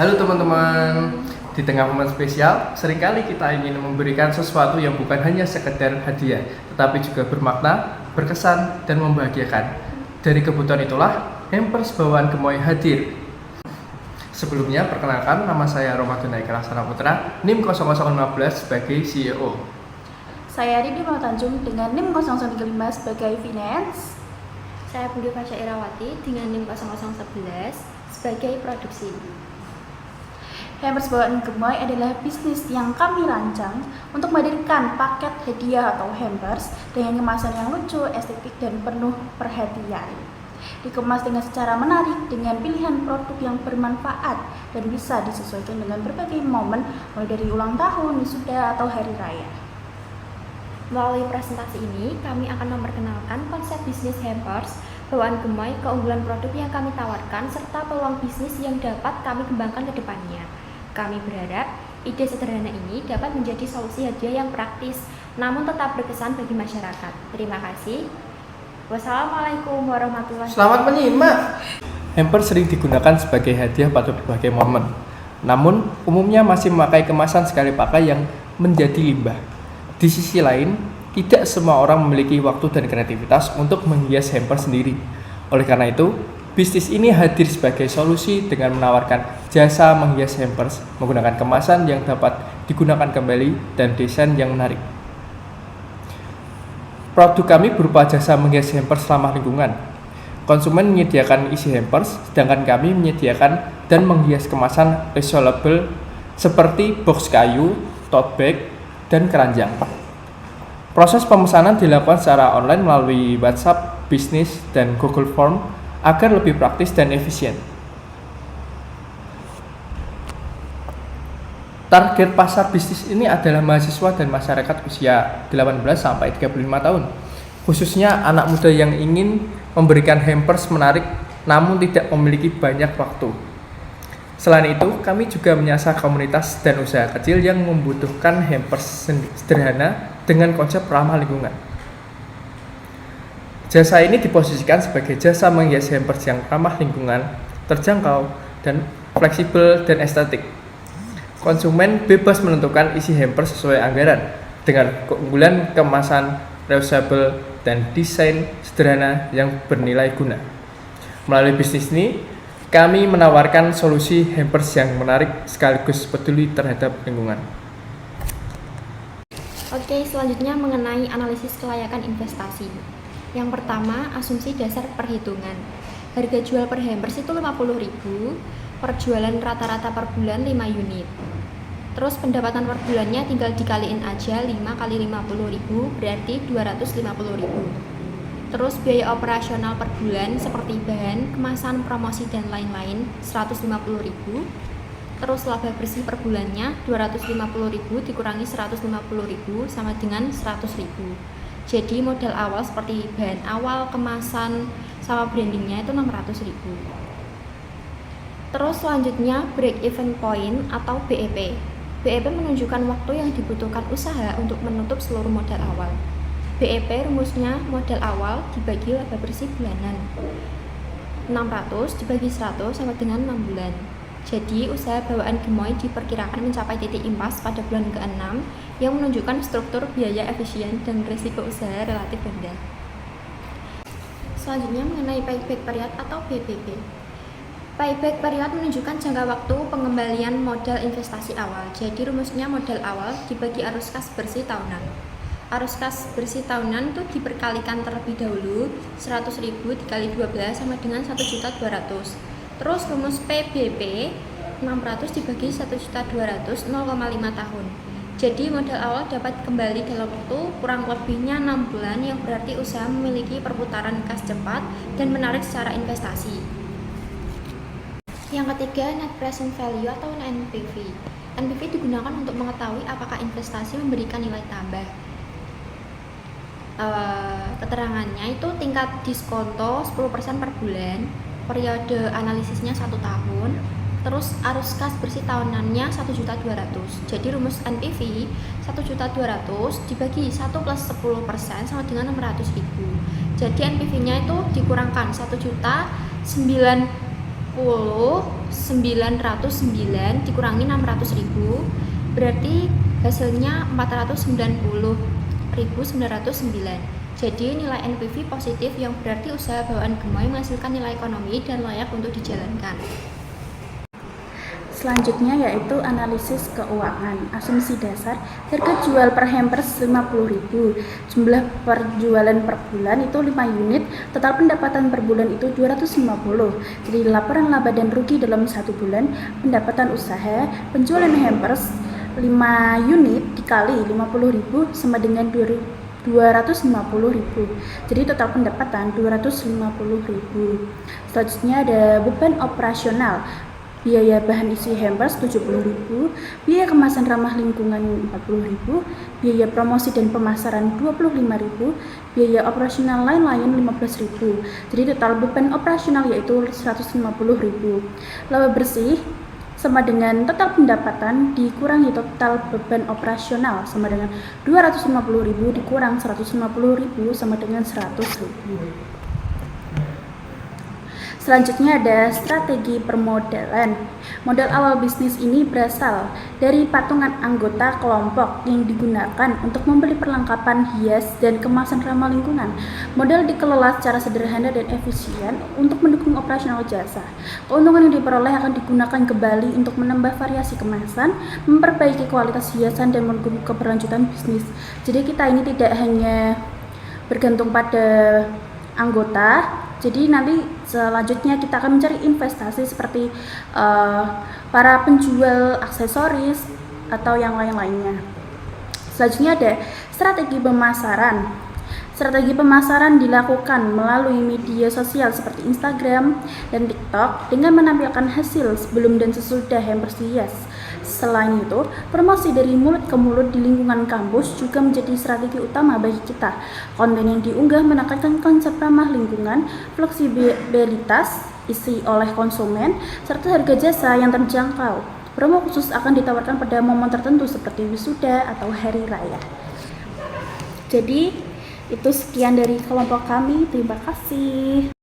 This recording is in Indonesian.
Halo teman-teman, di tengah momen spesial, seringkali kita ingin memberikan sesuatu yang bukan hanya sekedar hadiah, tetapi juga bermakna, berkesan, dan membahagiakan. Dari kebutuhan itulah, hampers bawaan Gemoy hadir. Sebelumnya, perkenalkan nama saya Ramadan Haikal Hasanah Putra, NIM 0015 sebagai CEO. Saya Ridi Tanjung dengan NIM 0035 sebagai Finance. Saya Budi Fasya Irawati dengan NIM 0011 sebagai Produksi. Hampers bawaan Gemoy adalah bisnis yang kami rancang untuk menghadirkan paket hadiah atau hampers dengan kemasan yang lucu, estetik, dan penuh perhatian. Dikemas dengan secara menarik dengan pilihan produk yang bermanfaat dan bisa disesuaikan dengan berbagai momen, mulai dari ulang tahun, wisuda, atau hari raya. Melalui presentasi ini, kami akan memperkenalkan konsep bisnis hampers bawaan Gemoy, keunggulan produk yang kami tawarkan, serta peluang bisnis yang dapat kami kembangkan ke depannya. Kami berharap ide sederhana ini dapat menjadi solusi hadiah yang praktis, namun tetap berkesan bagi masyarakat. Terima kasih. Wassalamualaikum warahmatullahi wabarakatuh. Selamat menyimak. Hampers sering digunakan sebagai hadiah pada berbagai momen, namun umumnya masih memakai kemasan sekali pakai yang menjadi limbah. Di sisi lain, tidak semua orang memiliki waktu dan kreativitas untuk menghias hampers sendiri. Oleh karena itu, bisnis ini hadir sebagai solusi dengan menawarkan jasa menghias hampers menggunakan kemasan yang dapat digunakan kembali dan desain yang menarik. Produk kami berupa jasa menghias hampers ramah lingkungan. Konsumen menyediakan isi hampers, sedangkan kami menyediakan dan menghias kemasan reusable seperti box kayu, tote bag, dan keranjang. Proses pemesanan dilakukan secara online melalui WhatsApp, bisnis, dan Google Form agar lebih praktis dan efisien. Target pasar bisnis ini adalah mahasiswa dan masyarakat usia 18 sampai 35 tahun. Khususnya anak muda yang ingin memberikan hampers menarik namun tidak memiliki banyak waktu. Selain itu, kami juga menyasar komunitas dan usaha kecil yang membutuhkan hampers sederhana dengan konsep ramah lingkungan. Jasa ini diposisikan sebagai jasa menghias hampers yang ramah lingkungan, terjangkau, dan fleksibel dan estetik. Konsumen bebas menentukan isi hampers sesuai anggaran dengan keunggulan kemasan reusable dan desain sederhana yang bernilai guna. Melalui bisnis ini, kami menawarkan solusi hampers yang menarik sekaligus peduli terhadap lingkungan. Oke, selanjutnya mengenai analisis kelayakan investasi. Yang pertama, asumsi dasar perhitungan. Harga jual per hampers itu 50.000, perjualan rata-rata per bulan 5 unit. Terus pendapatan per bulannya tinggal dikaliin aja 5 kali 50.000 berarti 250.000. Terus biaya operasional per bulan seperti bahan, kemasan, promosi, dan lain-lain 150.000. Terus laba bersih per bulannya 250.000 dikurangi 150.000 sama dengan 100.000. Jadi modal awal seperti bahan awal, kemasan, sama brandingnya itu 600.000. Terus selanjutnya break even point atau BEP. BEP menunjukkan waktu yang dibutuhkan usaha untuk menutup seluruh modal awal. BEP rumusnya modal awal dibagi laba bersih bulanan. 600 dibagi 100 sama dengan 6 bulan. Jadi usaha bawaan Gemoy diperkirakan mencapai titik impas pada bulan ke-6 yang menunjukkan struktur biaya efisien dan risiko usaha relatif rendah. Selanjutnya mengenai payback period atau PPP. Payback period menunjukkan jangka waktu pengembalian modal investasi awal. Jadi rumusnya modal awal dibagi arus kas bersih tahunan. Arus kas bersih tahunan itu diperkalikan terlebih dahulu 100.000 dikali 12 sama dengan 1.200.000. Terus rumus PBP 600 dibagi 1.200 0,5 tahun. Jadi modal awal dapat kembali dalam waktu kurang lebihnya 6 bulan yang berarti usaha memiliki perputaran kas cepat dan menarik secara investasi. Yang ketiga, net present value atau NPV. NPV digunakan untuk mengetahui apakah investasi memberikan nilai tambah. Keterangannya itu tingkat diskonto 10% per bulan, periode analisisnya 1 tahun, terus arus kas bersih tahunannya 1.200.000. Jadi rumus NPV 1.200.000 dibagi 1 plus 10% sama dengan 600.000. Jadi NPV nya itu dikurangkan 1.090 909 dikurangi 600.000 berarti hasilnya 490.909. Jadi nilai NPV positif yang berarti usaha bawaan Gemoy menghasilkan nilai ekonomi dan layak untuk dijalankan. Selanjutnya yaitu analisis keuangan. Asumsi dasar, harga jual per hampers 50.000, jumlah perjualan per bulan itu 5 unit, total pendapatan per bulan itu 250. Jadi laporan laba dan rugi dalam 1 bulan, pendapatan usaha, penjualan hampers 5 unit dikali 50.000 sama dengan 250.000. Jadi total pendapatan 250.000. Selanjutnya ada beban operasional. Biaya bahan isi hampers 70.000, biaya kemasan ramah lingkungan 40.000, biaya promosi dan pemasaran 25.000, biaya operasional lain-lain 15.000. Jadi total beban operasional yaitu 150.000. Laba bersih sama dengan total pendapatan dikurangi total beban operasional sama dengan 250.000 dikurang 150.000 sama dengan 100.000. Selanjutnya ada strategi permodalan. Modal awal bisnis ini berasal dari patungan anggota kelompok yang digunakan untuk membeli perlengkapan hias dan kemasan ramah lingkungan. Modal dikelola secara sederhana dan efisien untuk mendukung operasional jasa. Keuntungan yang diperoleh akan digunakan kembali untuk menambah variasi kemasan, memperbaiki kualitas hiasan dan mendukung keberlanjutan bisnis. Jadi kita ini tidak hanya bergantung pada anggota. Jadi nanti selanjutnya kita akan mencari investasi seperti para penjual aksesoris atau yang lain-lainnya. Selanjutnya ada strategi pemasaran. Strategi pemasaran dilakukan melalui media sosial seperti Instagram dan TikTok dengan menampilkan hasil sebelum dan sesudah hampers hias. Selain itu, promosi dari mulut ke mulut di lingkungan kampus juga menjadi strategi utama bagi kita. Konten yang diunggah menekankan konsep ramah lingkungan, fleksibilitas, isi oleh konsumen, serta harga jasa yang terjangkau. Promo khusus akan ditawarkan pada momen tertentu seperti wisuda atau hari raya. Jadi, itu sekian dari kelompok kami. Terima kasih.